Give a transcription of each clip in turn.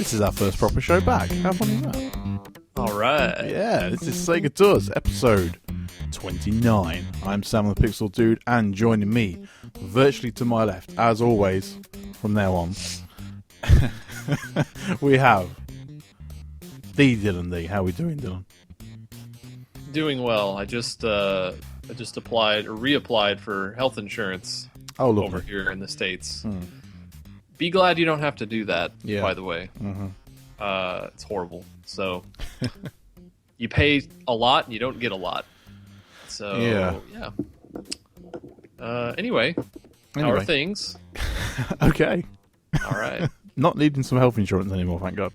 This is our first proper show back. How funny is that? Alright. Yeah, this is Sega Tours, episode 29. I'm Sam the Pixel Dude, and joining me, virtually to my left, as always, from now on, we have the Dylan D. How are we doing, Dylan? Doing well. I just reapplied for health insurance over here in the States. Be glad you don't have to do that, by the way. Mm-hmm. It's horrible. So you pay a lot and you don't get a lot. So yeah. Anyway, how are things? Okay. All right. Not needing some health insurance anymore, thank God.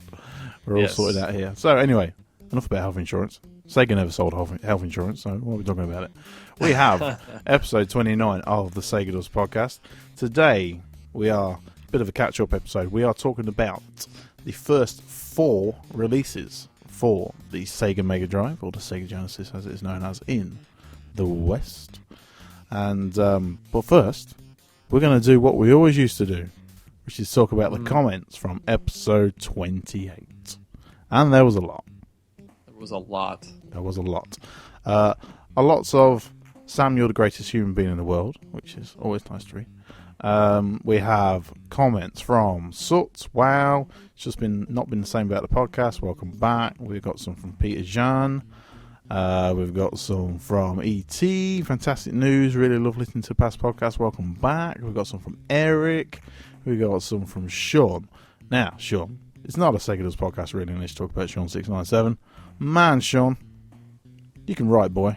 We're all sorted out here. So anyway, enough about health insurance. Sega never sold health insurance, so why are we talking about it? We have episode 29 of the Sega Does podcast. Today, we are a bit of a catch-up episode. We are talking about the first 4 releases for the Sega Mega Drive, or the Sega Genesis as it is known as in the West. And but first, we're going to do what we always used to do, which is talk about the comments from episode 28. And there was a lot. There was a lot. A lots of Sam, you're the greatest human being in the world, which is always nice to read. We have comments from Soot. Wow, it's just not been the same about the podcast. Welcome back. We've got some from Peter Jean. We've got some from ET. Fantastic news. Really love listening to past podcasts. Welcome back. We've got some from Eric. We've got some from Sean. Now, Sean, it's not a Sega Does podcast really unless you talk about Sean 697. Man, Sean, you can write, boy.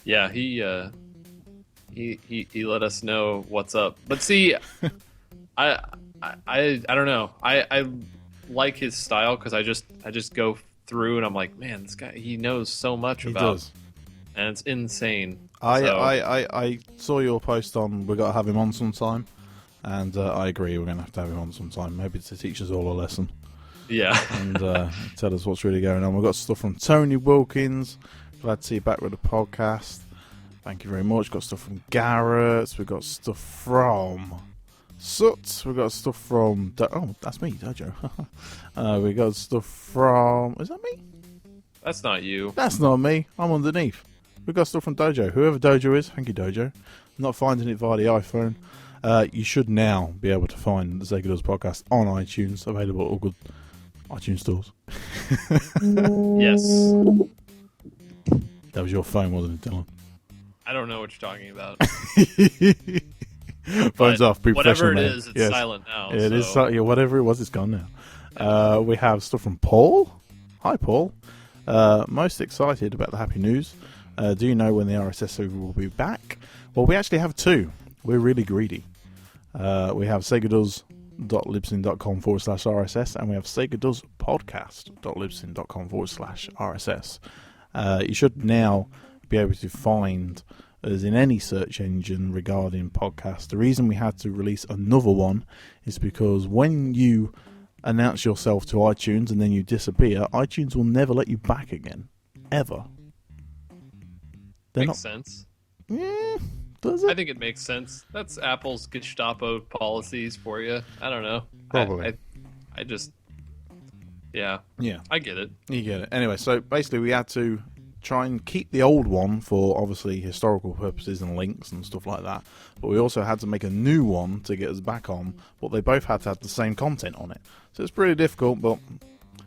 Yeah, he let us know what's up. But see, I don't know. I like his style because I just go through and I'm like, man, this guy, he knows so much about, and it's insane. I saw your post on we got to have him on sometime, and I agree we're gonna have to have him on sometime, maybe to teach us all a lesson. Yeah. And tell us what's really going on. We've got stuff from Tony Wilkins. Glad to see you back with the podcast. Thank you very much. Got stuff from Garrett. We've got stuff from Soot. We've got stuff from... oh, that's me, Dojo. We got stuff from... Is that me? That's not you. That's not me. I'm underneath. We've got stuff from Dojo. Whoever Dojo is, thank you, Dojo. I'm not finding it via the iPhone. You should now be able to find the Sega Does podcast on iTunes, available at all good iTunes stores. Yes. That was your phone, wasn't it, Dylan? I don't know what you're talking about. Phone's off. Be whatever it man. is, it's silent now. It is. Yeah, whatever it was, it's gone now. We have stuff from Paul. Hi, Paul. Most excited about the happy news. Do you know when the RSS server will be back? Well, we actually have 2. We're really greedy. We have segadoes.libsyn.com/RSS, and we have segadoespodcast.libsyn.com/RSS. You should now be able to find us in any search engine regarding podcasts. The reason we had to release another one is because when you announce yourself to iTunes and then you disappear, iTunes will never let you back again. Ever. Makes sense. Yeah, does it? I think it makes sense. That's Apple's Gestapo policies for you. I don't know. Probably. I just... Yeah. I get it. You get it. Anyway, so basically we had to try and keep the old one for obviously historical purposes and links and stuff like that, but we also had to make a new one to get us back on, but they both had to have the same content on it. So it's pretty difficult, but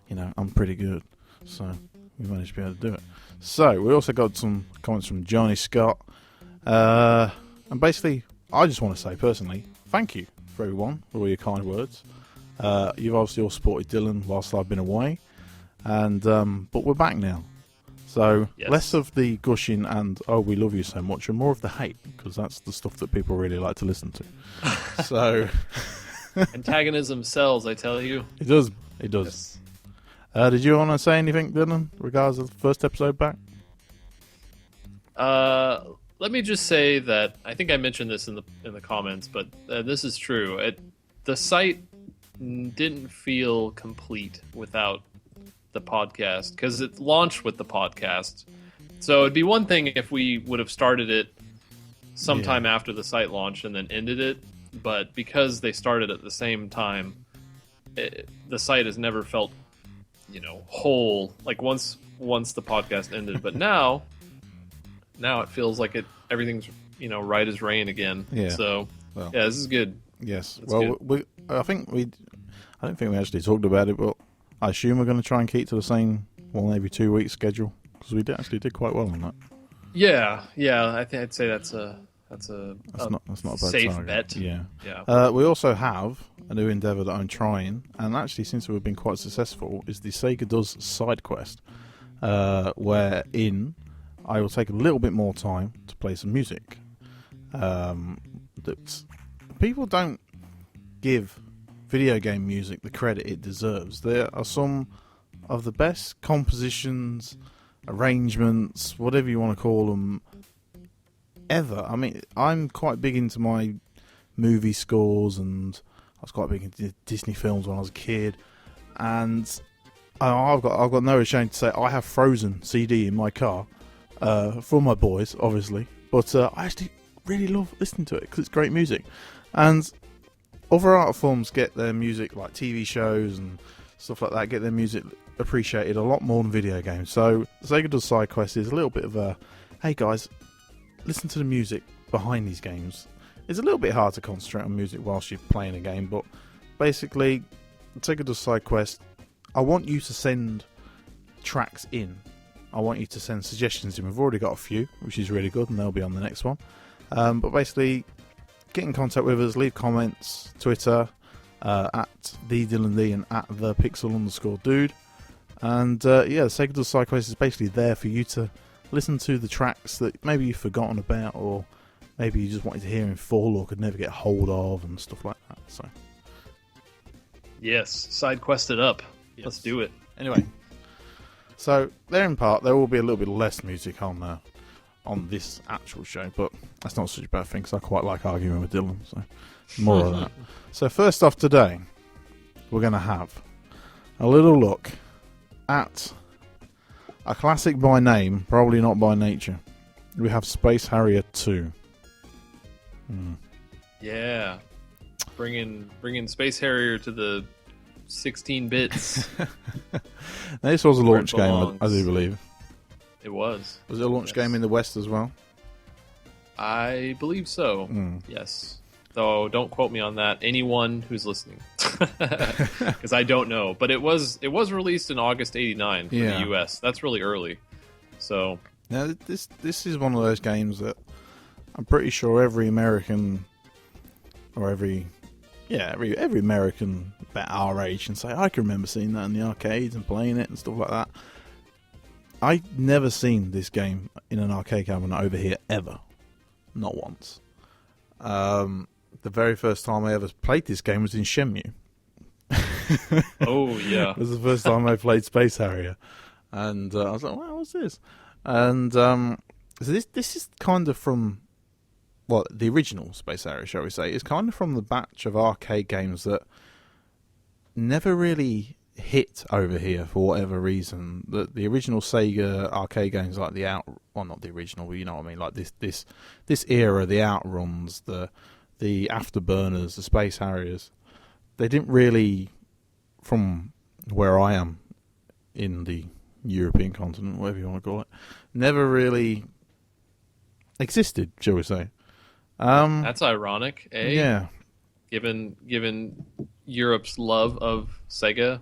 you know, I'm pretty good, so we managed to be able to do it. So we also got some comments from Johnny Scott, and basically I just want to say personally thank you for everyone for all your kind words. You've obviously all supported Dylan whilst I've been away, and but we're back now. So less of the gushing and oh we love you so much, and more of the hate, because that's the stuff that people really like to listen to. So antagonism sells, I tell you. It does. Yes. Did you want to say anything, Dylan, regards to the first episode back? Let me just say that I think I mentioned this in the comments, but this is true. The site didn't feel complete without the podcast, because it launched with the podcast. So it'd be one thing if we would have started it sometime after the site launched and then ended it, but because they started at the same time, the site has never felt, whole. Like once the podcast ended, but now it feels like everything's right as rain again. Yeah. So well, yeah, this is good. Yes. That's well, good. I don't think we actually talked about it, but I assume we're going to try and keep to the same every 2 week schedule, because we did quite well on that. Yeah. I think I'd say that's not a bad safe target. bet. Yeah. We also have a new endeavour that I'm trying, and actually since we've been quite successful, is the Sega Does side quest, wherein I will take a little bit more time to play some music. That people don't give video game music the credit it deserves. There are some of the best compositions, arrangements, whatever you want to call them, ever. I mean, I'm quite big into my movie scores, and I was quite big into Disney films when I was a kid, and I've got no shame to say I have Frozen CD in my car for my boys, obviously, but I actually really love listening to it because it's great music. And other art forms get their music, like TV shows and stuff like that, get their music appreciated a lot more than video games. So Sega Does Side Quest is a little bit of a, hey guys, listen to the music behind these games. It's a little bit hard to concentrate on music whilst you're playing a game, but basically, Sega Does Side Quest, I want you to send tracks in. I want you to send suggestions in. We've already got a few, which is really good, and they'll be on the next one. But basically, get in contact with us, leave comments, Twitter, at TheDylanD and at ThePixel_Dude. And Sega Does Side Quest is basically there for you to listen to the tracks that maybe you've forgotten about, or maybe you just wanted to hear in full or could never get hold of, and stuff like that. So, yes, side quest it up. Yes. Let's do it. Anyway, so there in part, there will be a little bit less music on this actual show, but that's not such a bad thing because I quite like arguing with Dylan, so more of that. So first off today, we're going to have a little look at a classic by name, probably not by nature. We have Space Harrier II. Yeah, bringing Space Harrier to the 16 bits. Now, this was a launch game, I do believe. It was. Was it a launch game in the West as well? I believe so. Yes. Though don't quote me on that. Anyone who's listening, because I don't know. But it was released in August '89 for the US. That's really early. So now this is one of those games that I'm pretty sure every American, or every American about our age can say, I can remember seeing that in the arcades and playing it and stuff like that. I'd never seen this game in an arcade cabinet over here ever. Not once. The very first time I ever played this game was in Shenmue. Oh, yeah. It was the first time I played Space Harrier. And I was like, wow, what's this? And so this is kind of from, well, the original Space Harrier, shall we say. It's kind of from the batch of arcade games that never really hit over here for whatever reason. The original Sega arcade games, like not the original, but you know what I mean, like this era, the Outruns, the Afterburners, the Space Harriers, they didn't really, from where I am in the European continent, whatever you want to call it, never really existed, shall we say. That's ironic, eh? Yeah. Given Europe's love of Sega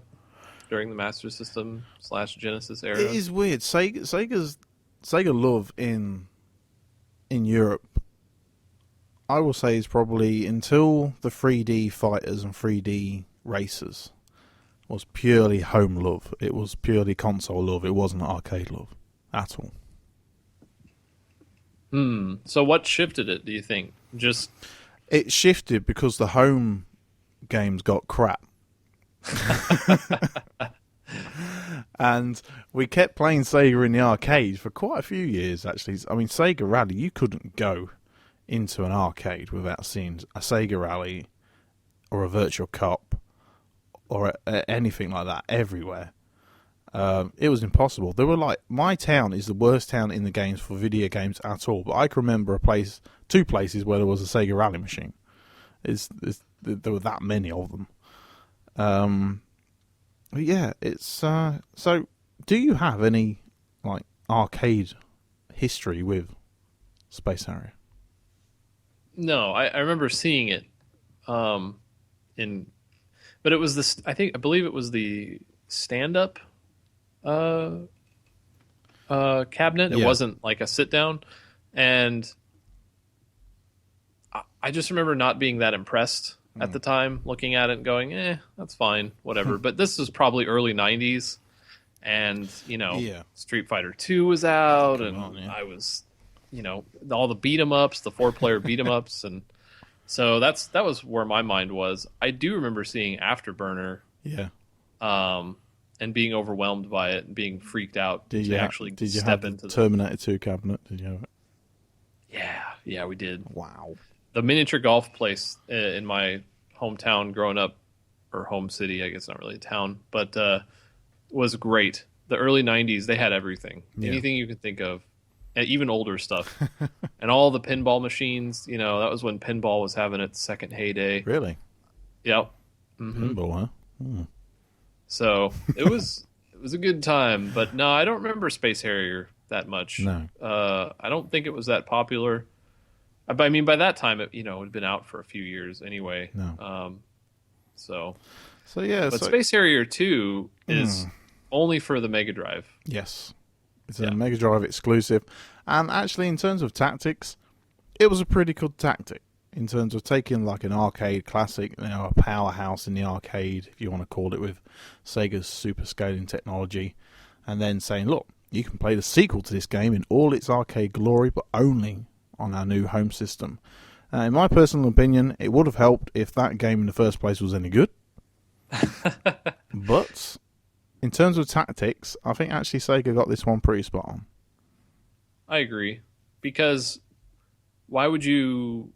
during the Master System / Genesis era. It is weird. Sega love in Europe, I will say, is probably until the 3D fighters and 3D racers was purely home love. It was purely console love. It wasn't arcade love at all. So what shifted it, do you think? It shifted because the home games got crap. And we kept playing Sega in the arcade for quite a few years, actually. I mean, Sega Rally, you couldn't go into an arcade without seeing a Sega Rally or a Virtual Cop or anything like that everywhere. It was impossible. They were like, my town is the worst town in the games for video games at all, but I can remember two places where there was a Sega Rally machine. There were that many of them. But yeah, it's so. Do you have any like arcade history with Space Harrier? No, I remember seeing it in, but it was this. I believe it was the stand-up uh, cabinet. It Yeah. wasn't like a sit-down, and I just remember not being that impressed at the time, looking at it and going, that's fine, whatever. But this was probably early '90s, and Yeah. Street Fighter II was out, Come and on, yeah. I was, all the beat 'em ups, the 4-player beat 'em ups, and so that was where my mind was. I do remember seeing Afterburner, Yeah. and being overwhelmed by it and being freaked out Did to you actually did you step have into the the. Terminator 2 cabinet? Did you have it? Yeah, we did. Wow. The miniature golf place in my hometown growing up, or home city, I guess not really a town, but was great. The early '90s, they had everything, Yeah. anything you could think of, and even older stuff, and all the pinball machines. That was when pinball was having its second heyday. Really? Yep. Mm-hmm. Pinball, huh? Hmm. So it was a good time, but no, I don't remember Space Harrier that much. No. I don't think it was that popular. But I mean, by that time, it had been out for a few years anyway. No. So Yeah. but Space Harrier 2 is Hmm. only for the Mega Drive. Yes. It's Yeah. a Mega Drive exclusive. And actually, in terms of tactics, it was a pretty good tactic. In terms of taking like an arcade classic, a powerhouse in the arcade, if you want to call it, with Sega's super scaling technology, and then saying, look, you can play the sequel to this game in all its arcade glory, but only on our new home system. In my personal opinion, it would have helped if that game in the first place was any good. But in terms of tactics, I think actually Sega got this one pretty spot on. I agree, because why would you?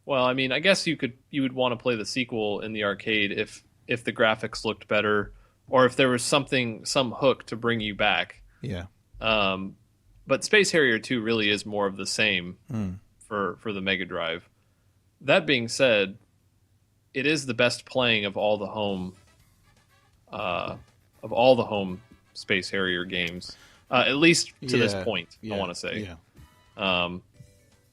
Well, I mean, I guess you would want to play the sequel in the arcade if the graphics looked better, or if there was some hook to bring you back. Yeah. But Space Harrier 2 really is more of the same for the Mega Drive. That being said, it is the best playing of all the home Space Harrier games, at least to this point. Yeah. I want to say, Yeah.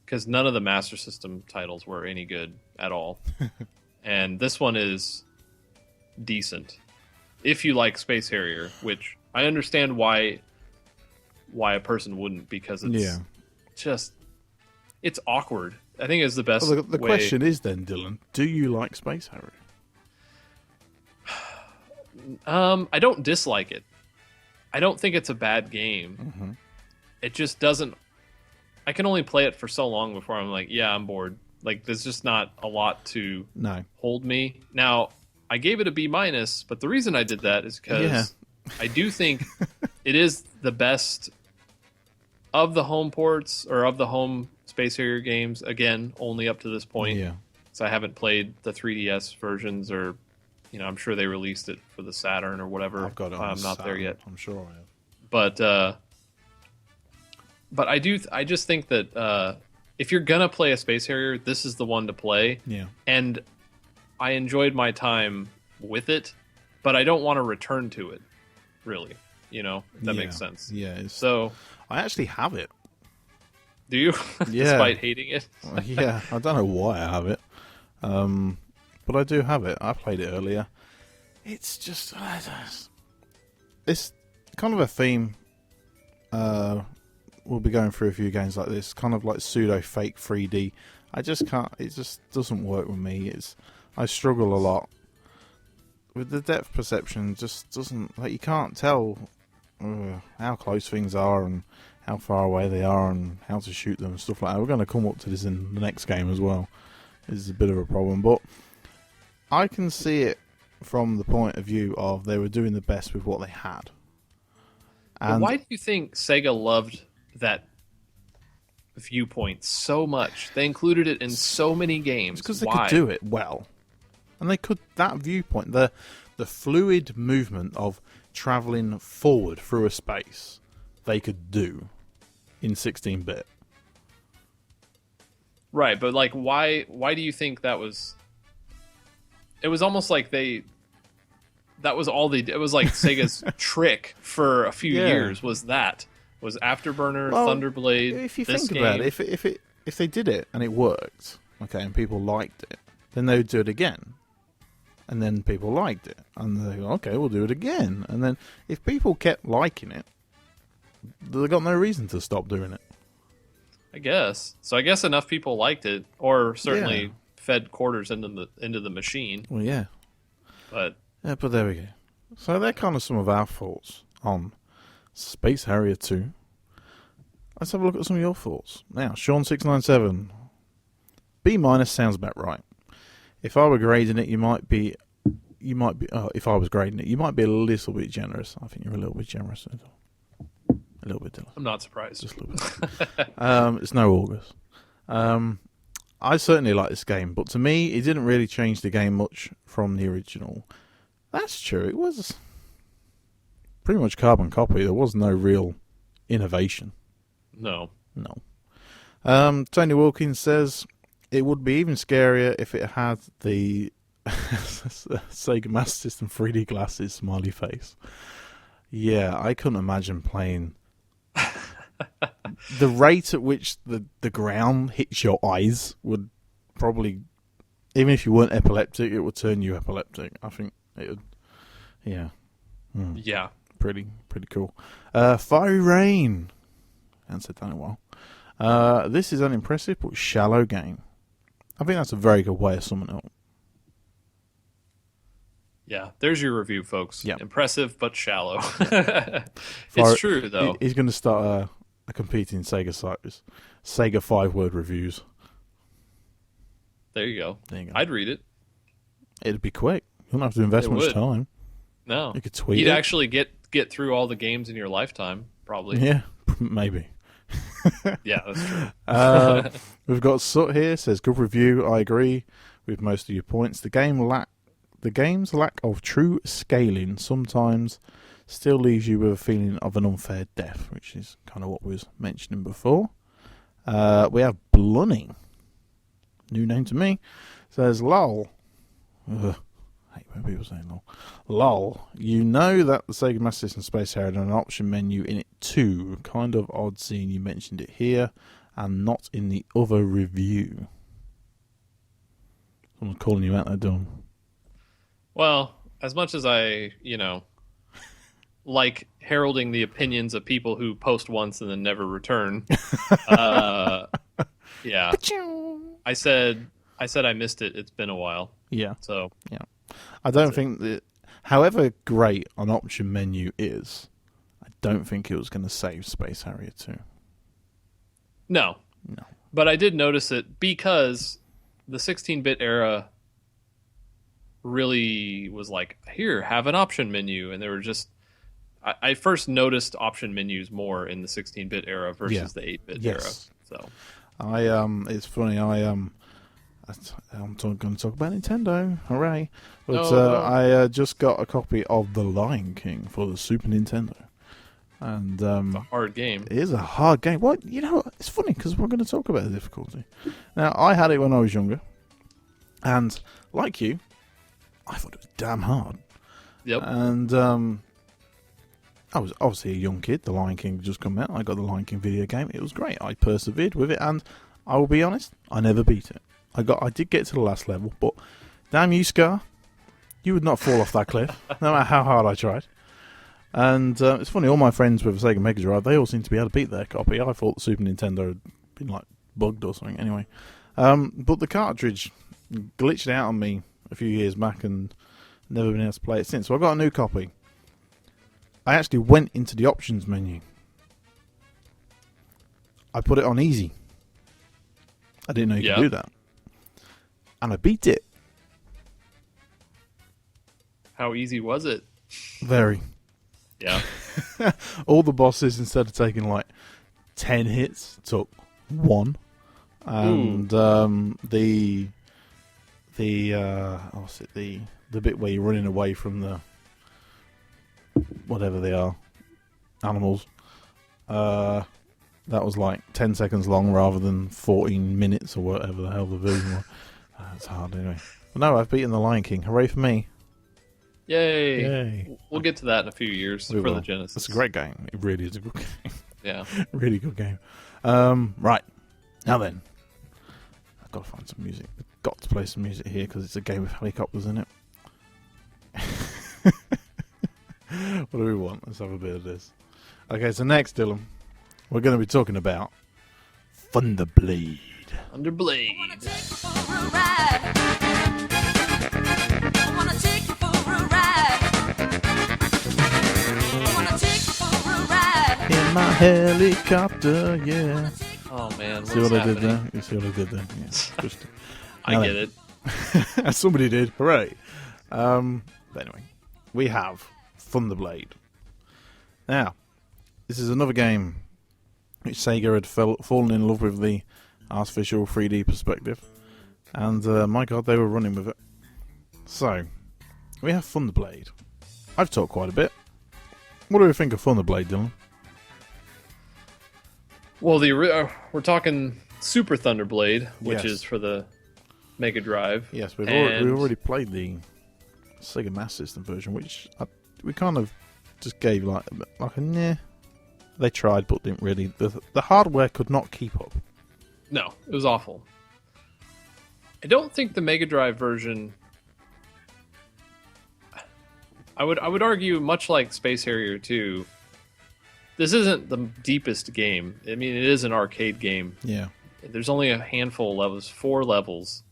because none of the Master System titles were any good at all, and this one is decent if you like Space Harrier, which I understand why a person wouldn't, because it's awkward. I think it's the best. Well, the way. question is then, Dylan, do you like Space Harrier? I don't dislike it. I don't think it's a bad game. Mm-hmm. It just doesn't. I can only play it for so long before I'm like, yeah, I'm bored. Like, there's just not a lot to hold me. Now, I gave it a B-, but the reason I did that is because I do think it is the best of the home ports, or of the home Space Harrier games. Again, only up to this point. Yeah. So I haven't played the 3DS versions, or I'm sure they released it for the Saturn or whatever. I've got it on I'm not Saturn. there yet. I'm sure I have. But I just think that if you're gonna play a Space Harrier, this is the one to play. Yeah. And I enjoyed my time with it, but I don't want to return to it, really. If that makes sense. Yeah. So I actually have it. do you? Yeah. Despite hating it? Yeah. I don't know why I have it. But I do have it. I played it earlier. It's just... it's kind of a theme. We'll be going through a few games like this. Kind of like pseudo-fake 3D. I just can't... It just doesn't work with me. I struggle a lot. With the depth perception, just doesn't... Like, you can't tell how close things are and how far away they are and how to shoot them and stuff like that. We're going to come up to this in the next game as well. This is a bit of a problem, but I can see it from the point of view of they were doing the best with what they had. And why do you think Sega loved that viewpoint so much? They included it in so many games. Because they could do it well. And they could... That viewpoint, the fluid movement of travelling forward through a space, they could do in 16-bit. Right, but like, why do you think that was it was almost like that was all they did. It was like Sega's trick for a few years was Afterburner, Well, Thunderblade. if you this think about game. it, if they did it and it worked, okay, and people liked it, then they would do it again. And then people liked it. And they go, okay, we'll do it again. And then if people kept liking it, they got no reason to stop doing it. I guess. So I guess enough people liked it, or certainly fed quarters into the machine. Well, yeah. But there we go. So they're kind of some of our thoughts on Space Harrier 2. Let's have a look at some of your thoughts. Now, Sean697. B- sounds about right. If I were grading it, you might be. If I was grading it, you might be a little bit generous. I think you're a little bit generous. A little bit, Dylan. I'm not surprised. Just a little bit. It's no August. I certainly like this game, but to me, it didn't really change the game much from the original. That's true. It was pretty much carbon copy. There was no real innovation. No. Tony Wilkins says it would be even scarier if it had the Sega Master System 3D glasses smiley face. Yeah, I couldn't imagine playing. The rate at which the ground hits your eyes would probably, even if you weren't epileptic, it would turn you epileptic. I think it would. Yeah. Yeah. Pretty cool. Fiery Rain. I haven't said that in a while. This is an impressive but shallow game. I think that's a very good way of summing it up. Yeah, there's your review, folks. Yep. Impressive but shallow. It's true, though. He's going to start a competing Sega site. Sega 5-word reviews. There you go. There you go. I'd read it. It'd be quick. You don't have to invest much time. No. You could tweet You'd it. actually get through all the games in your lifetime, probably. Yeah, maybe. Yeah, that's true. We've got Sut here, says, good review. I agree with most of your points. The game's lack of true scaling sometimes still leaves you with a feeling of an unfair death, which is kind of what we was mentioning before. We have Blunning, new name to me, says, lol. Ugh, I hate when people say lol. Lol, you know that the Sega Master System Space Harrier had an option menu in it too. Kind of odd seeing you mentioned it here and not in the other review. Someone's calling you out there, Dom. Well, as much as I, like heralding the opinions of people who post once and then never return, yeah. I said I missed it. It's been a while. Yeah. So yeah, I don't think that. However great an option menu is, I don't think it was going to save Space Harrier 2. No. But I did notice it because the 16-bit era really was like, here, have an option menu, and they were just. I first noticed option menus more in the 16-bit era versus the 8-bit era. So, it's funny. I'm going to talk about Nintendo. Hooray! But I just got a copy of The Lion King for the Super Nintendo, and it's a hard game. It is a hard game. What it's funny because we're going to talk about the difficulty. Now, I had it when I was younger, and like you, I thought it was damn hard. Yep. And I was obviously a young kid. The Lion King had just come out. I got the Lion King video game. It was great. I persevered with it, and I will be honest, I never beat it. I did get to the last level, but damn you, Scar, you would not fall off that cliff, no matter how hard I tried. And it's funny, all my friends with a Sega Mega Drive, they all seem to be able to beat their copy. I thought the Super Nintendo had been like bugged or something. Anyway, but the cartridge glitched out on me a few years back, and never been able to play it since. So I got a new copy. I actually went into the options menu. I put it on easy. I didn't know you could do that. And I beat it. How easy was it? Very. Yeah. All the bosses, instead of taking like 10 hits, took 1. And the bit where you're running away from the whatever they are, animals, that was like 10 seconds long rather than 14 minutes or whatever the hell the version was. It's hard anyway. Well, no, I've beaten the Lion King. Hooray for me! Yay! Yay! We'll get to that in a few years for the Genesis. It's a great game. It really is a good game. Yeah, really good game. Right now then, I've got to find some music. I've got to play some music here because it's a game with helicopters in it. What do we want? Let's have a bit of this. Okay, so next, Dylan, we're going to be talking about Thunderblade. Thunderblade. In my helicopter, yeah. Oh man, what's See what happening? I did there? You see what I did there? Yeah. Just, I get it. Somebody did. Hooray. But anyway, we have Thunderblade. Now, this is another game which Sega had fallen in love with the artificial 3D perspective. And my god, they were running with it. So, we have Thunderblade. I've talked quite a bit. What do we think of Thunderblade, Dylan? Well, we're talking Super Thunderblade, which Yes. is for the Mega Drive. Yes, we've already played the Sega Master System version, which we kind of just gave like a nah. They tried, but didn't really. The hardware could not keep up. No, it was awful. I don't think the Mega Drive version. I would argue, much like Space Harrier 2, this isn't the deepest game. I mean, it is an arcade game. Yeah. There's only a handful of levels, 4 levels.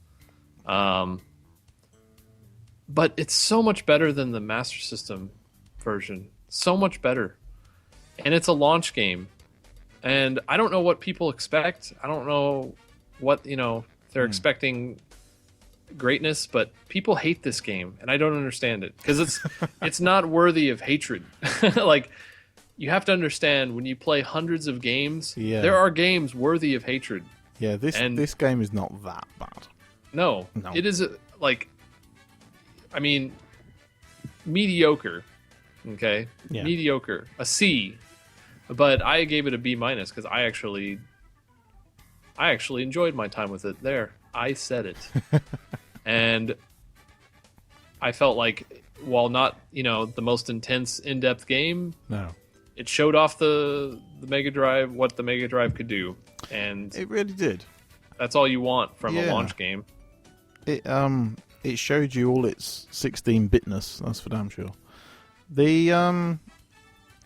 But it's so much better than the Master System version. So much better. And it's a launch game. And I don't know what people expect. I don't know what, they're expecting greatness, but people hate this game, and I don't understand it because it's not worthy of hatred. Like, you have to understand, when you play hundreds of games, there are games worthy of hatred. Yeah, this game is not that bad. No. It is mediocre. Okay, mediocre, a C, but I gave it a B- because I actually enjoyed my time with it. There, I said it. And I felt like, while not, the most intense, in-depth game, it showed off the Mega Drive, what the Mega Drive could do, and it really did. That's all you want from a launch game. It showed you all its 16-bitness. That's for damn sure. The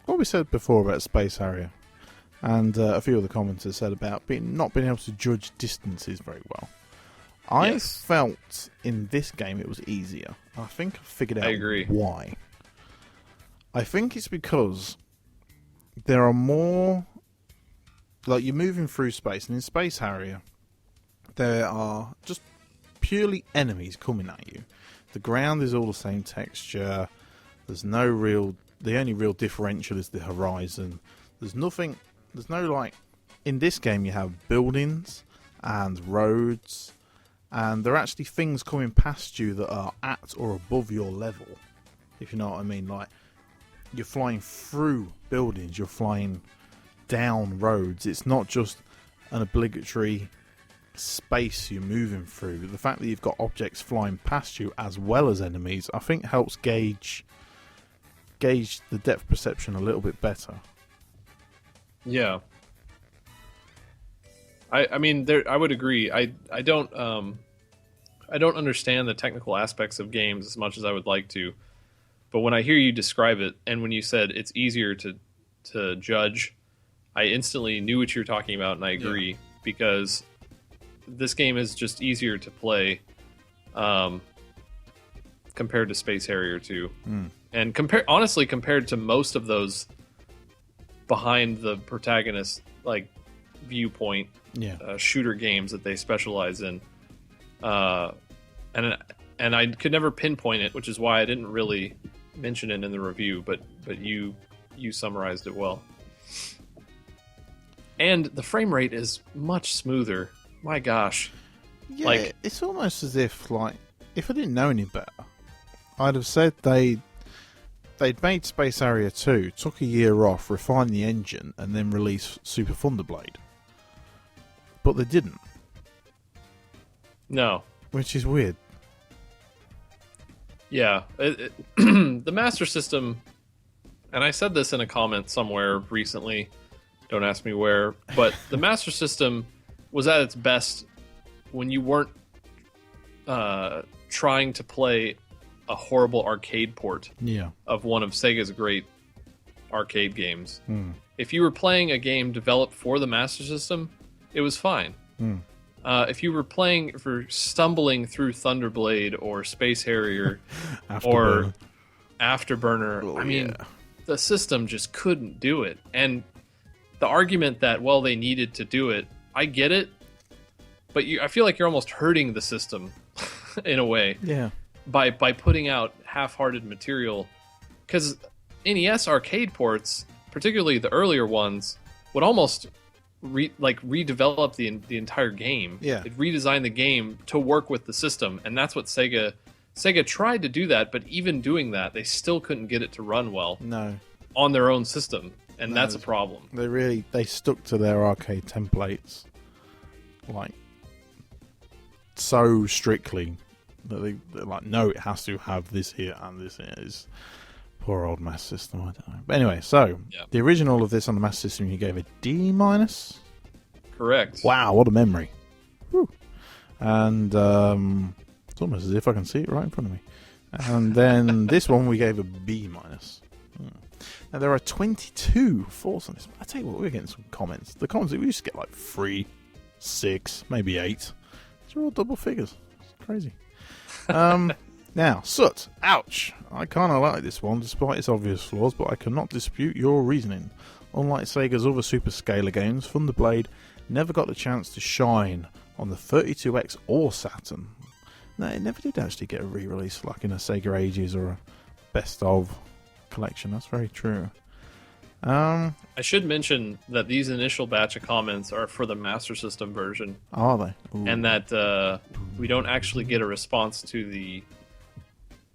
what we said before about Space Harrier, and a few other commenters said about not being able to judge distances very well. I felt in this game it was easier. I think I figured out why. I think it's because there are more... Like, you're moving through space, and in Space Harrier, there are just purely enemies coming at you. The ground is all the same texture. There's no real... The only real differential is the horizon. There's nothing... There's no, like... In this game, you have buildings and roads... And there are actually things coming past you that are at or above your level, if you know what I mean. Like, you're flying through buildings, you're flying down roads. It's not just an obligatory space you're moving through. The fact that you've got objects flying past you as well as enemies, I think helps gauge the depth perception a little bit better. Yeah. I mean, I would agree. I don't understand the technical aspects of games as much as I would like to, but when I hear you describe it, and when you said it's easier to judge, I instantly knew what you were talking about, and I agree, because this game is just easier to play compared to Space Harrier 2. And honestly, compared to most of those behind the protagonist, like, viewpoint shooter games that they specialize in, and I could never pinpoint it, which is why I didn't really mention it in the review, but you summarized it well. And the frame rate is much smoother. My gosh. Yeah, like, it's almost as if, like, if I didn't know any better, I'd have said they'd made Space Harrier 2, took a year off, refined the engine, and then released Super Thunderblade. But they didn't. No. Which is weird. Yeah, the Master System, and I said this in a comment somewhere recently. Don't ask me where, but the Master System was at its best when you weren't trying to play a horrible arcade port of one of Sega's great arcade games. If you were playing a game developed for the Master System, it was fine. If you were stumbling through Thunderblade or Space Harrier or Afterburner, I mean, the system just couldn't do it. And the argument that, well, they needed to do it, I get it, but I feel like you're almost hurting the system in a way by putting out half-hearted material. Because NES arcade ports, particularly the earlier ones, would almost redevelop the entire game. It redesigned the game to work with the system, and that's what Sega tried to do that, but even doing that, they still couldn't get it to run well. On their own system, and that's a problem. They stuck to their arcade templates like so strictly that they're like, no, it has to have this here and this here. Is poor old Master System, I don't know. But anyway, so the original of this on the Master System, you gave a D-. Correct. Wow, what a memory. Whew. And it's almost as if I can see it right in front of me. And then this one we gave a B-. Now there are 22 thoughts on this. I tell you what, we're getting some comments. The comments, we used to get like 3, 6, maybe 8. These are all double figures. It's crazy. Now, Soot, ouch. I kind of like this one, despite its obvious flaws, but I cannot dispute your reasoning. Unlike Sega's other super scaler games, Thunderblade never got the chance to shine on the 32X or Saturn. No, it never did actually get a re-release like in a Sega Ages or a Best of collection. That's very true. I should mention that these initial batch of comments are for the Master System version. Are they? Ooh. And that we don't actually get a response to the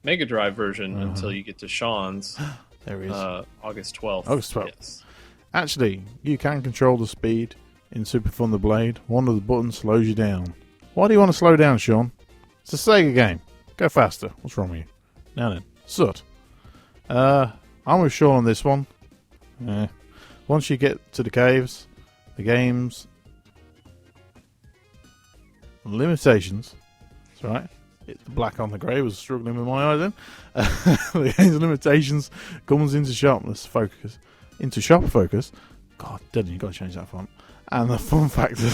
Mega Drive version until you get to Sean's. There he is. August 12th. August 12th. Yes. Actually, you can control the speed in Super Thunderblade. One of the buttons slows you down. Why do you want to slow down, Sean? It's a Sega game. Go faster. What's wrong with you? Now then, Soot. I'm with Sean on this one. Once you get to the caves, the game's limitations. That's right. The black on the grey was struggling with my eye then. The game's limitations comes into sharp focus. God, Dylan, you got to change that font. And the fun factor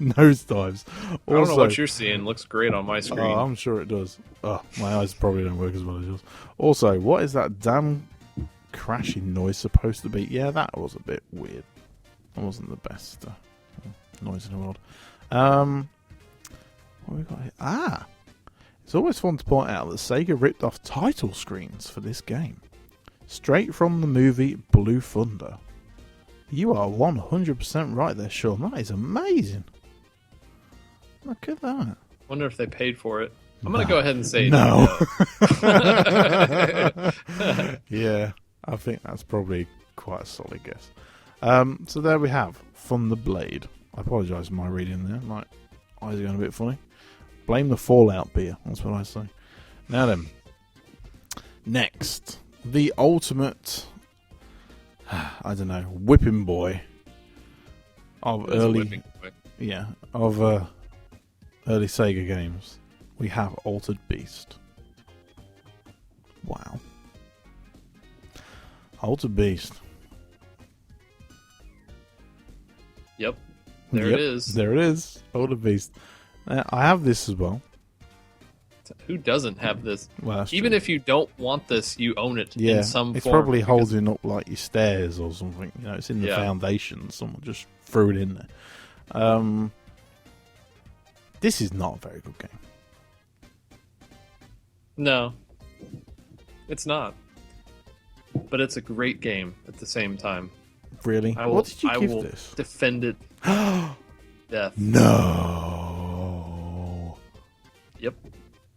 nosedives. I don't know what you're seeing. Looks great on my screen. Oh, I'm sure it does. Oh, my eyes probably don't work as well as yours. Also, what is that damn crashing noise supposed to be? Yeah, that was a bit weird. That wasn't the best noise in the world. What have we got here? It's always fun to point out that Sega ripped off title screens for this game. Straight from the movie Blue Thunder. You are 100% right there, Sean. That is amazing. Look at that. Wonder if they paid for it. I'm going to go ahead and say no. Yeah, I think that's probably quite a solid guess. So there we have Thunderblade. I apologise for my reading there. My eyes are going a bit funny. Blame the Fallout beer. That's what I say. Now then. Next. The ultimate, I don't know, whipping boy of early Sega games. We have Altered Beast. Wow. Altered Beast. Yep. It is. There it is. Altered Beast. I have this as well. Who doesn't have this? Well, even if you don't want this, you own it in some form. It's probably holding up like your stairs or something. You know, it's in the foundation. Someone just threw it in there. This is not a very good game. No, it's not. But it's a great game at the same time. Really? What did you give this? Defend it. Death. No. Yep.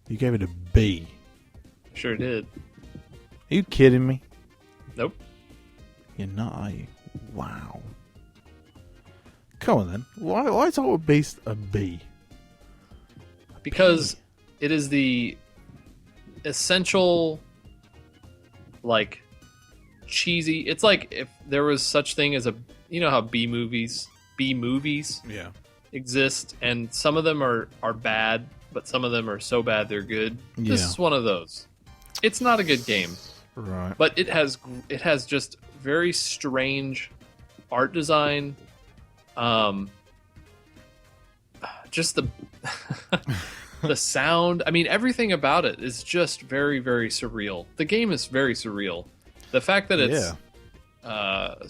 You gave it a B. Sure did. Are you kidding me? Nope. You're not, are you? Wow. Come on then. Why is Altered Beast a B? Because it is the essential, like, cheesy. It's like if there was such thing as how B movies Yeah. exist, and some of them are bad, but some of them are so bad they're good. Yeah. This is one of those. It's not a good game, Right. but it has just very strange art design. Just the the sound. I mean, everything about it is just very, very surreal. The game is very surreal. The fact that it's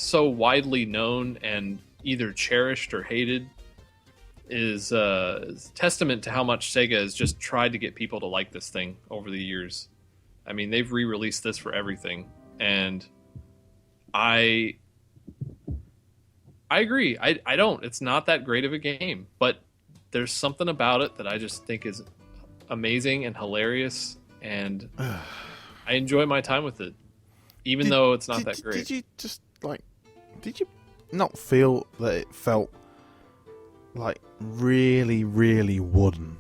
so widely known and either cherished or hated is testament to how much Sega has just tried to get people to like this thing over the years. I mean, they've re-released this for everything, and I agree. I don't. It's not that great of a game, but there's something about it that I just think is amazing and hilarious, and I enjoy my time with it, even though it's not that great. Did you not feel that it felt like really, really wooden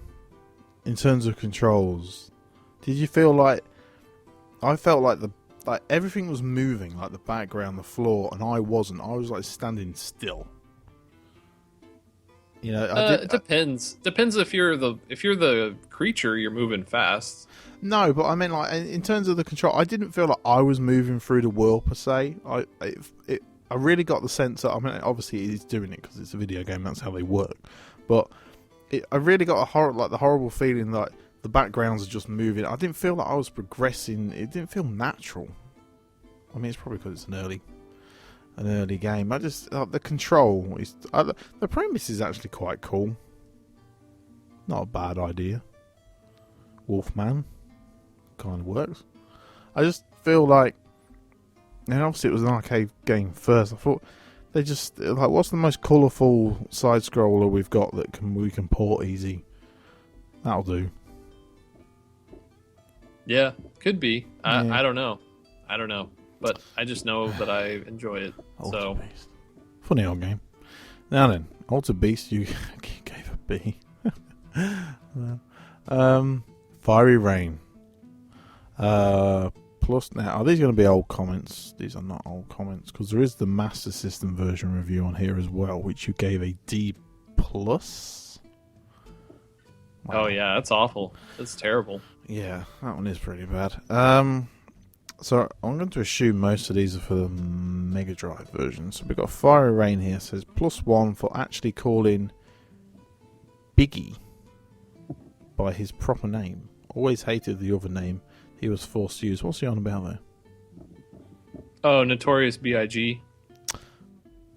in terms of controls? Did you feel like I felt like everything was moving, like the background, the floor, and I wasn't. I was like standing still. You know, It depends. Depends if you're the creature, you're moving fast. No, but I mean, like in terms of the control, I didn't feel like I was moving through the world per se. I really got the sense that, I mean, obviously he's doing it because it's a video game. That's how they work. But I really got the horrible feeling that the backgrounds are just moving. I didn't feel like I was progressing. It didn't feel natural. I mean, it's probably because it's an early game. I just the control is the premise is actually quite cool. Not a bad idea. Wolfman kind of works. I just feel like, and obviously it was an arcade game first. I thought they just like, what's the most colourful side scroller we've got that we can port easy? That'll do. Yeah, could be. Yeah. I don't know, but I just know that I enjoy it. Alter Beast. Funny old game. Now then, Alter Beast, you gave a B. Fiery Rain. Plus, now, are these going to be old comments? These are not old comments, because there is the Master System version review on here as well, which you gave a D+. Wow. Oh yeah, that's awful. That's terrible. Yeah, that one is pretty bad. So I'm going to assume most of these are for the Mega Drive version. So we've got Fiery Rain here. Says +1 for actually calling Biggie by his proper name. Always hated the other name he was forced to use. What's he on about there? Oh, Notorious B.I.G.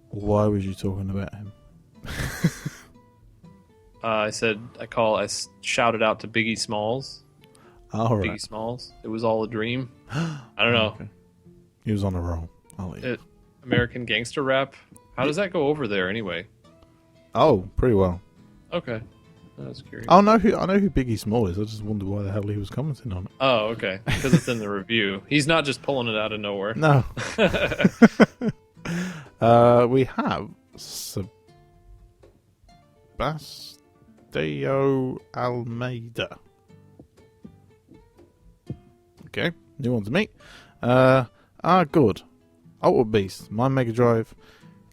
Why was you talking about him? I shouted out to Biggie Smalls. All right. Biggie Smalls. It was all a dream. I don't know. Okay. He was on a roll. I'll leave. American gangster rap. How does that go over there anyway? Oh, pretty well. Okay. I was curious. I know who Biggie Small is. I just wondered why the hell he was commenting on it. Oh, okay. Because it's in the review. He's not just pulling it out of nowhere. No. We have Sebastio Almeida. Okay, new one to me. Good. Alter Beast. My Mega Drive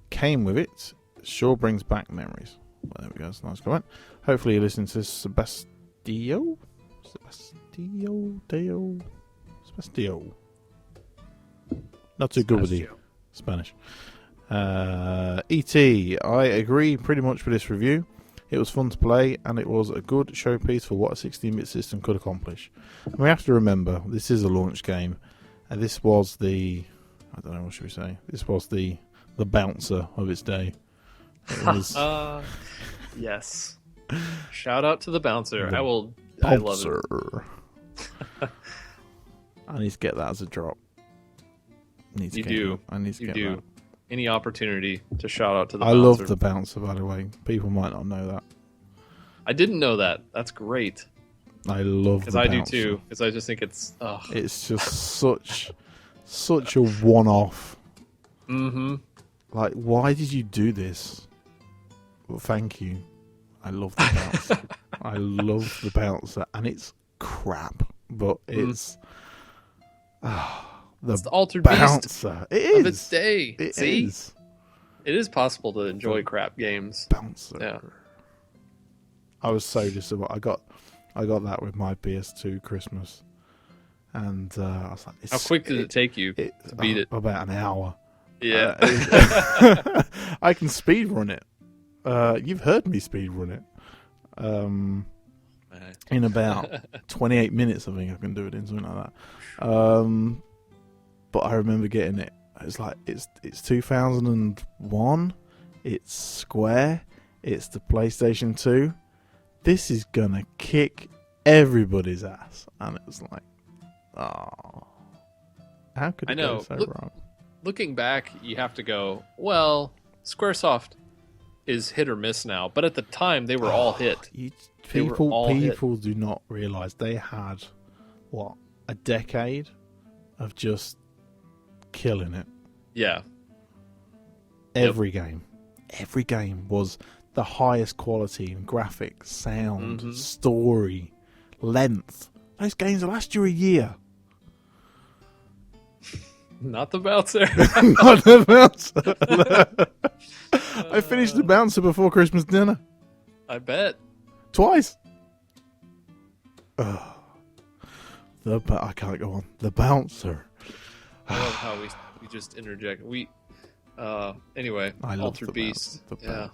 came with it. Sure brings back memories. Well, there we go. That's a nice comment. Hopefully you listen to Sebastio. Not too good with the Spanish. E.T. I agree pretty much with this review. It was fun to play, and it was a good showpiece for what a 16-bit system could accomplish. And we have to remember, this is a launch game, and this was the... I don't know, what should we say? This was the bouncer of its day. It was... Yes. Shout out to the bouncer. I love it. I need to get that as a drop. I need to get that. Any opportunity to shout out to the bouncer. I love the bouncer, by the way. People might not know that. I didn't know that. That's great. I love the bouncer. Because I do too. Because I just think it's... Ugh. It's just such a one-off. Mm-hmm. Like, why did you do this? Well, thank you. I love the bouncer. I love the bouncer, and it's crap. but it's it's the altered beast bouncer. It of its is. day. It See? is. It is possible to enjoy crap games. Bouncer. Yeah. I was so disappointed. I got that with my PS2 Christmas, and I was like, How quick did it take you to beat it? About an hour. Yeah. I can speedrun it. You've heard me speedrun it. In about 28 minutes, I think I can do it in something like that. But I remember getting it. It's like it's 2001. It's Square. It's the PlayStation 2. This is gonna kick everybody's ass, and it was like, oh, how could it go so wrong? Looking back, you have to go, well, Squaresoft is hit or miss now, but at the time they were all hit. People do not realize they had a decade of just killing it. Yeah. Every game was the highest quality in graphics, sound, story, length. Those games will last you a year. Not the bouncer. Not the bouncer. I finished the bouncer before Christmas dinner. I bet. Twice. I can't go on. The bouncer. I love how we just interject. Anyway, Altered Beast. The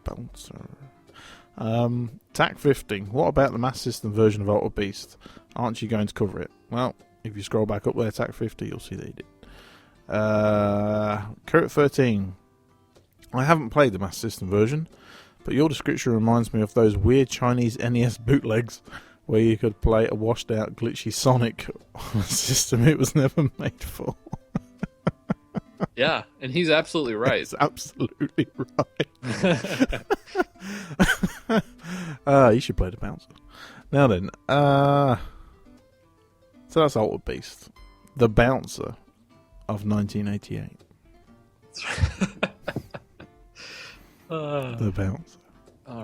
bouncer. TAC 50. What about the Master System version of Altered Beast? Aren't you going to cover it? Well, if you scroll back up there, TAC 50, you'll see they did. Kurt 13. I haven't played the Master System version, but your description reminds me of those weird Chinese NES bootlegs where you could play a washed out glitchy Sonic on a system it was never made for. Yeah, and he's absolutely right. He's absolutely right. You should play the bouncer. Now then, so that's Altered Beast. The Bouncer of 1988. The Bouncer.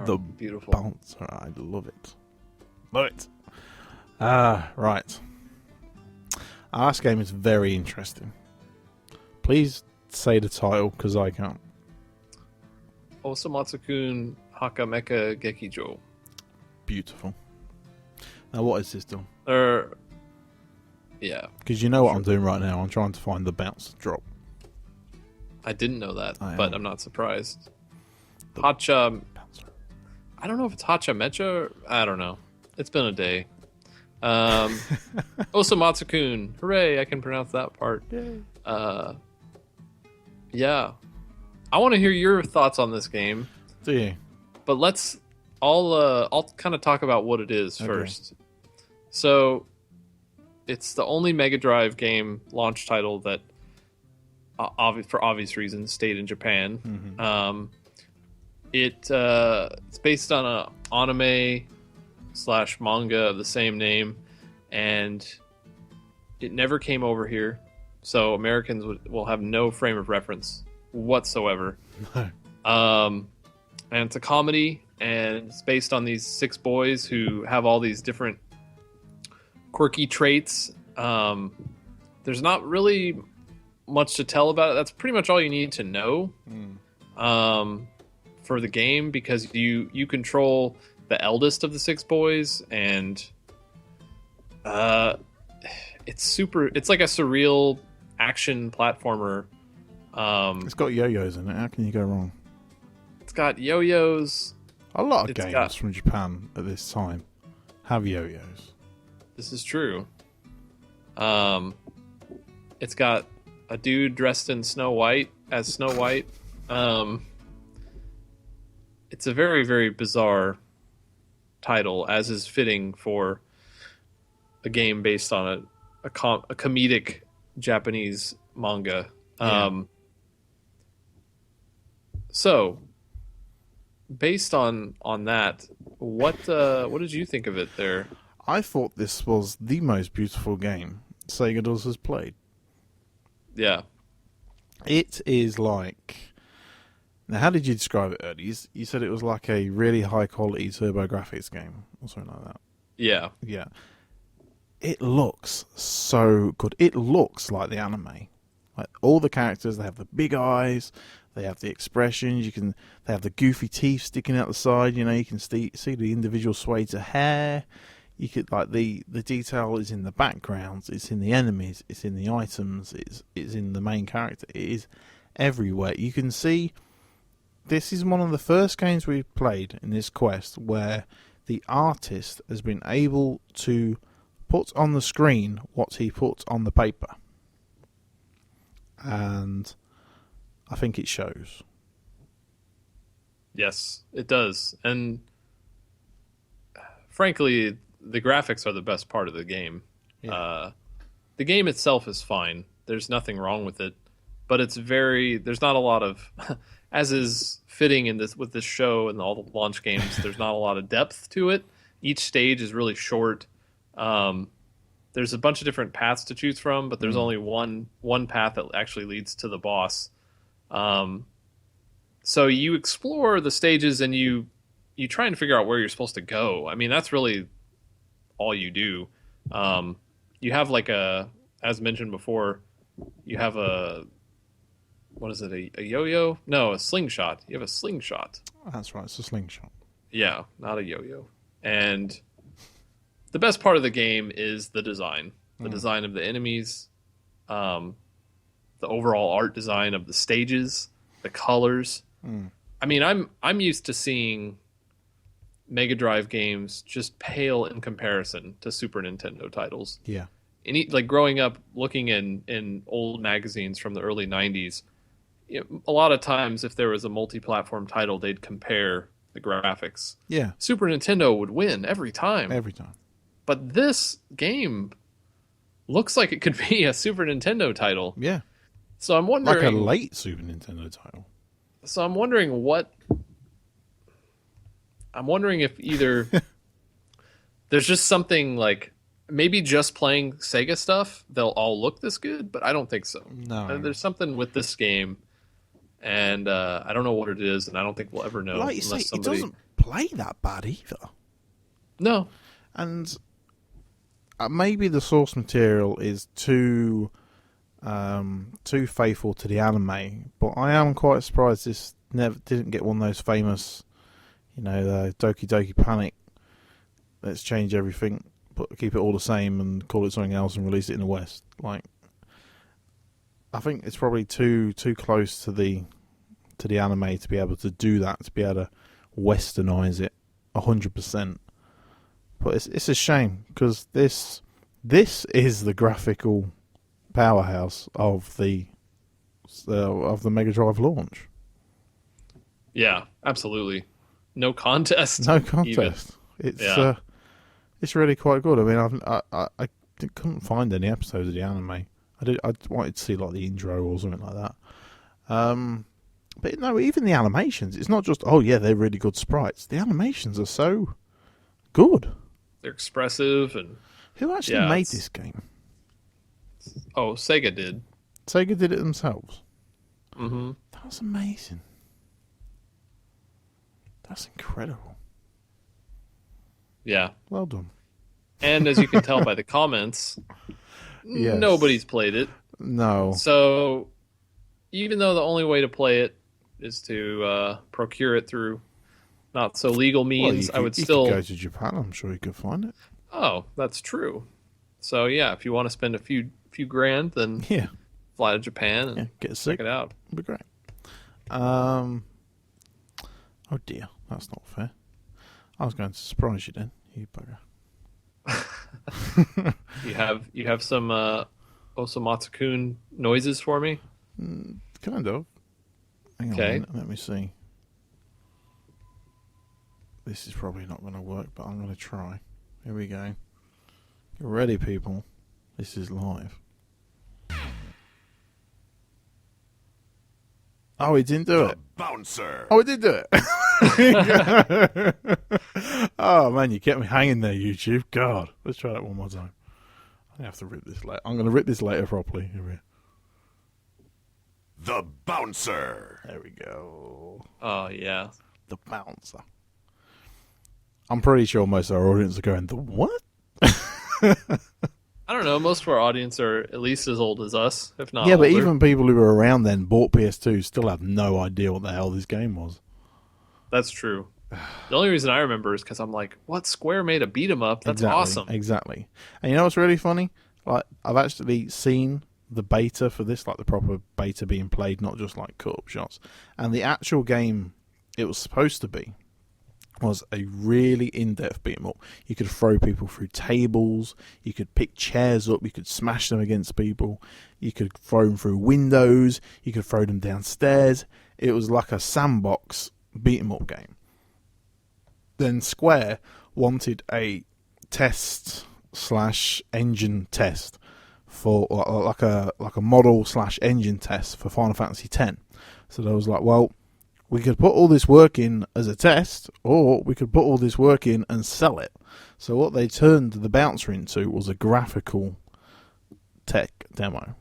The beautiful Bouncer. I love it. Love it. Right. Our last game is very interesting. Please say the title, because I can't. Osomatsu-kun Hachamecha Gekijou. Beautiful. Now, what is this done? Yeah. Because you know what I'm doing right now. I'm trying to find the bounce drop. I didn't know that, but I'm not surprised. I don't know if it's Hachamecha. I don't know. It's been a day. Osomatsu-kun. Hooray, I can pronounce that part. Yay. Yeah. I want to hear your thoughts on this game. Do you? But I'll kind of talk about what it is first. So, it's the only Mega Drive game launch title that, for obvious reasons, stayed in Japan. Mm-hmm. It's based on a anime/manga of the same name, and it never came over here, so Americans will have no frame of reference whatsoever. No. And it's a comedy, and it's based on these 6 boys who have all these different quirky traits. There's not really much to tell about it. That's pretty much all you need to know for the game, because you control the eldest of the 6 boys, and it's like a surreal action platformer. It's got yo-yos in it. How can you go wrong? It's got yo-yos. A lot of games from Japan at this time have yo-yos. This is true. It's got a dude dressed in Snow White as Snow White. It's a very, very bizarre title, as is fitting for a game based on a comedic Japanese manga. Yeah. So, based on that, what did you think of it there? I thought this was the most beautiful game Sega Does has played. Yeah. It is like... Now, how did you describe it earlier? You said it was like a really high-quality Turbo Graphics game, or something like that. Yeah. Yeah. it looks so good. It looks like the anime. Like all the characters, they have the big eyes, they have the expressions. They have the goofy teeth sticking out the side. You know, you can see the individual swathes of hair. You could like the detail is in the backgrounds, it's in the enemies, it's in the items, it's in the main character. It is everywhere. You can see this is one of the first games we've played in this quest where the artist has been able to put on the screen what he put on the paper. And I think it shows. Yes, it does. And frankly, the graphics are the best part of the game. Yeah. The game itself is fine. There's nothing wrong with it. But there's not a lot of, as is fitting in this with this show and all the launch games, there's not a lot of depth to it. Each stage is really short. There's a bunch of different paths to choose from, but there's only one path that actually leads to the boss. So you explore the stages and you try and figure out where you're supposed to go. I mean, that's really all you do. You have as mentioned before, you have what is it, a yo-yo? No, a slingshot. You have a slingshot. That's right, it's a slingshot. Yeah, not a yo-yo. And the best part of the game is the design. The design of the enemies, the overall art design of the stages, the colors. I mean, I'm used to seeing Mega Drive games just pale in comparison to Super Nintendo titles. Yeah. Like growing up looking in old magazines from the early 90s, a lot of times if there was a multi-platform title, they'd compare the graphics. Yeah. Super Nintendo would win every time. Every time. But this game looks like it could be a Super Nintendo title. Yeah. So I'm wondering... Like a late Super Nintendo title. So I'm wondering if either there's just something like... Maybe just playing Sega stuff, they'll all look this good, but I don't think so. No. There's something with this game, and I don't know what it is, and I don't think we'll ever know. Like you say, it doesn't play that bad either. No. And maybe the source material is too faithful to the anime, but I am quite surprised this didn't get one of those famous, the Doki Doki Panic, let's change everything, but keep it all the same and call it something else and release it in the West. Like, I think it's probably too close to the anime to be able to do that, to be able to westernize it 100%. But it's a shame because this is the graphical powerhouse of the Mega Drive launch. Yeah, absolutely. No contest. No contest. Even. It's really quite good. I mean, I couldn't find any episodes of the anime. I wanted to see like the intro or something like that. But no, even the animations. It's not just they're really good sprites. The animations are so good. They're expressive and. Who actually made this game? Oh, Sega did. Sega did it themselves. Mm-hmm. That's amazing. That's incredible. Yeah. Well done. And as you can tell by the comments, yes. Nobody's played it. No. So even though the only way to play it is to procure it through not so legal means, I would still could go to Japan. I'm sure you could find it. Oh, that's true. So yeah, if you want to spend a few grand, then fly to Japan and get check it out. It'd be great. Oh dear, that's not fair. I was going to surprise you then, you bugger. You have some Osomatsu-kun noises for me? Kind of. Hang on a minute, let me see. This is probably not going to work, but I'm going to try. Here we go. Get ready, people. This is live. Oh, he didn't do it. Bouncer. Oh, he did do it. Oh, man, you kept me hanging there, YouTube. God. Let's try that one more time. I have to rip this later. I'm going to rip this later properly. Here we go. The Bouncer. There we go. Oh, yeah. The Bouncer. I'm pretty sure most of our audience are going, the what? I don't know. Most of our audience are at least as old as us, if not Yeah, but older. even people who were around then bought PS2 still have no idea what the hell this game was. That's true. The only reason I remember is because I'm like, what? Square made a beat 'em up? That's awesome. Exactly. And you know what's really funny? Like, I've actually seen the beta for this, like the proper beta being played, not just like cut-up shots. And the actual game it was supposed to be was a really in-depth beat 'em up. You could throw people through tables, you could pick chairs up, you could smash them against people, you could throw them through windows, you could throw them downstairs. It was like a sandbox beat 'em up game. Then Square wanted a test/engine test for like a model/engine test for Final Fantasy X. So they was like, well, we could put all this work in as a test, or we could put all this work in and sell it. So what they turned the bouncer into was a graphical tech demo,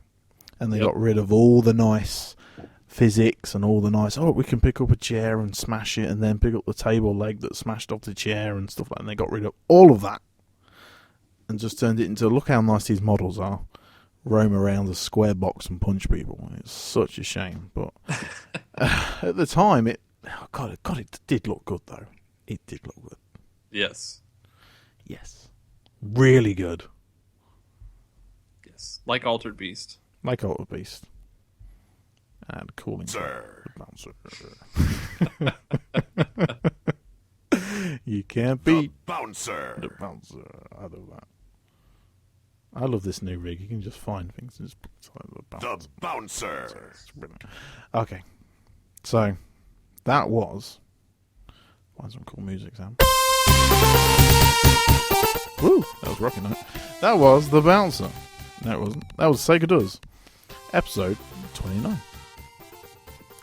and they got rid of all the nice physics and all the nice, we can pick up a chair and smash it and then pick up the table leg that smashed off the chair and stuff like that. And they got rid of all of that and just turned it into, look how nice these models are, roam around the square box and punch people. It's such a shame, but at the time it did look good though. It did look good. Yes. Really good. Yes. Like Altered Beast. Like Altered Beast. And calling Sir. the bouncer. You can't beat The bouncer. the bouncer. I love that. I love this new rig. You can just find things and just put it like the bouncer. The bouncer. It's brilliant. Okay, so that was. Find some cool music, Sam. Woo! That was rocking it. That was the bouncer. No, it wasn't. That was Sega Does. Episode 29.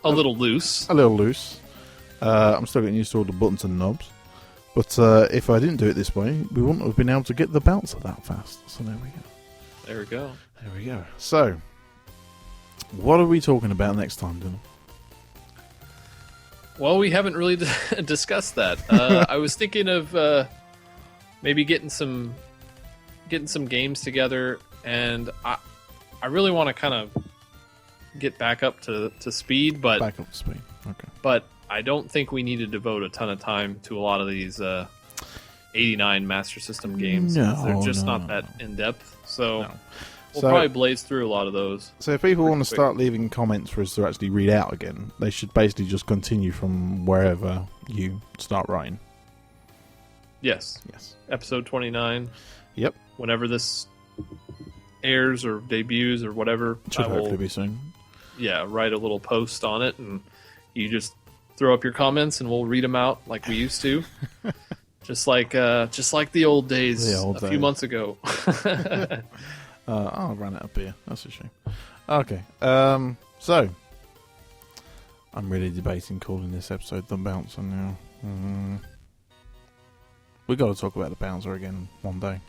A little loose. A little loose. I'm still getting used to all the buttons and knobs. But if I didn't do it this way, we wouldn't have been able to get the bouncer that fast. So there we go. There we go. There we go. So, what are we talking about next time, Dylan? Well, we haven't really discussed that. I was thinking of maybe getting some games together, and I really want to kind of get back up to speed, but Back up to speed. Okay. but I don't think we need to devote a ton of time to a lot of these 89 Master System games. They're just not that in depth. So we'll probably blaze through a lot of those. So if people want to start leaving comments for us to actually read out again, they should basically just continue from wherever you start writing. Yes. Episode 29. Yep. Whenever this airs or debuts or whatever, Should hopefully be soon. Yeah, write a little post on it, and you just throw up your comments, and we'll read them out like we used to, just like the old days, a few months ago. I ran out of beer. That's a shame. Okay, so I'm really debating calling this episode The Bouncer now. We got to talk about the Bouncer again one day.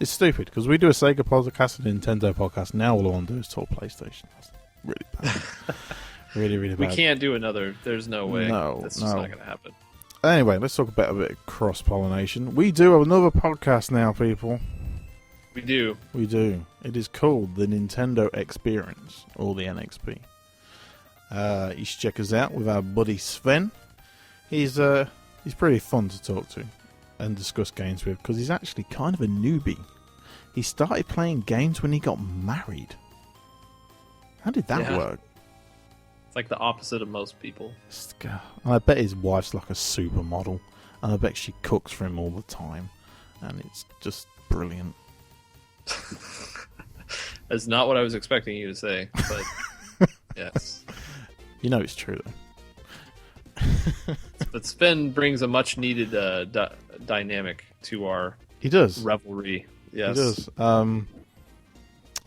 It's stupid because we do a Sega podcast and a Nintendo podcast. Now all I want to do is talk PlayStation. That's really bad. really, really bad. We can't do another. There's no way. No, that's just not going to happen. Anyway, let's talk about a bit of cross-pollination. We do have another podcast now, people. We do. We do. It is called the Nintendo Experience, or the NXP. You should check us out with our buddy Sven. He's pretty fun to talk to and discuss games with, because he's actually kind of a newbie. He started playing games when he got married. How did that work? It's like the opposite of most people. I bet his wife's like a supermodel, and I bet she cooks for him all the time, and it's just brilliant. That's not what I was expecting you to say, but yes. You know it's true, though. But Sven brings a much-needed dynamic to our revelry. Yes. He does.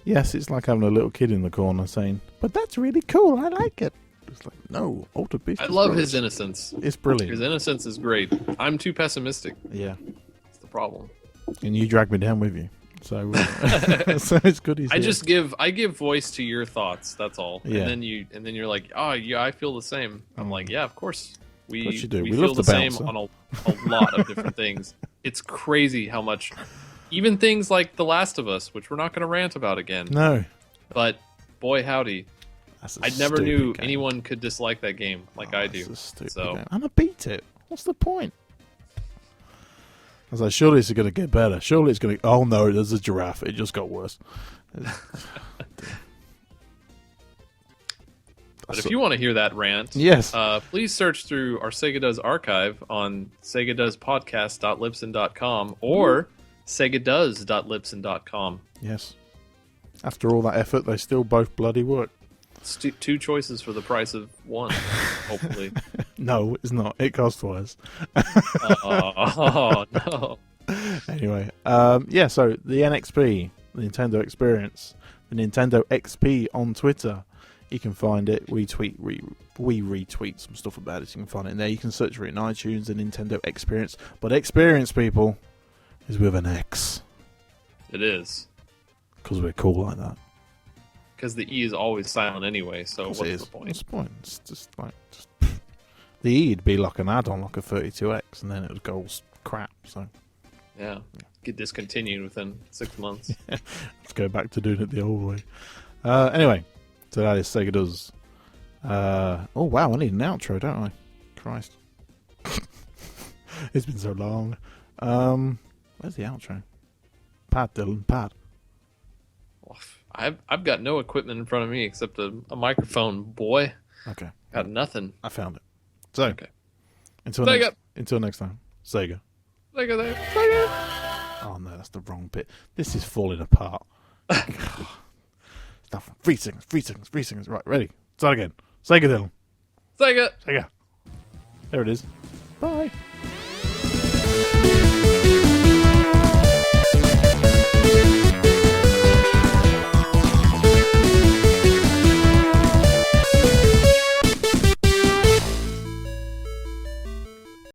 Yes, it's like having a little kid in the corner saying, "But that's really cool, I like it." It's like, no, Altered Beast. I love his innocence. It's brilliant. His innocence is great. I'm too pessimistic. Yeah. That's the problem. And you drag me down with you. So, so it's good. I give voice to your thoughts. That's all. Yeah. And then you're like, oh yeah, I feel the same. I'm like, yeah, of course. We do. We feel love the the same bouncer. on a lot of different things. It's crazy how much Even things like The Last of Us, which we're not going to rant about again. No. But boy, howdy. That's a I never stupid knew game. anyone could dislike that game like I do. That's a stupid So game. And I beat it. What's the point? I was like, surely it's going to get better. Surely it's going to... Oh, no, there's a giraffe. It just got worse. But if you want to hear that rant, Yes. please search through our Sega Does archive on segadoespodcast.libsyn.com or segadoes.libsyn.com. Yes. After all that effort, they still both bloody work. It's two choices for the price of one, hopefully. No, it's not. It costs twice. Oh, no. Anyway, so the NXP, the Nintendo Experience, the Nintendo XP on Twitter. You can find it. We retweet some stuff about it. You can find it in there. You can search for it in iTunes, the Nintendo Experience. But Experience, people, is with an X. It is. Because we're cool like that. Because the E is always silent anyway, so what's the point? What's the point? It's just like... the E would be like an add-on, like a 32X, and then it would go all crap, so... Yeah. Get discontinued within 6 months. Let's go back to doing it the old way. Anyway... So that is Sega Does. Oh wow, I need an outro, don't I? Christ. It's been so long. Where's the outro? Pad, Dylan, pad. I've got no equipment in front of me except a microphone, boy. Okay. Got nothing. I found it. So, Okay. until next time, Sega. Sega. Oh no, that's the wrong bit. This is falling apart. Stuff. 3 seconds. Right, ready. Start again. Sega, Dylan. Sega. Sega. There it is. Bye.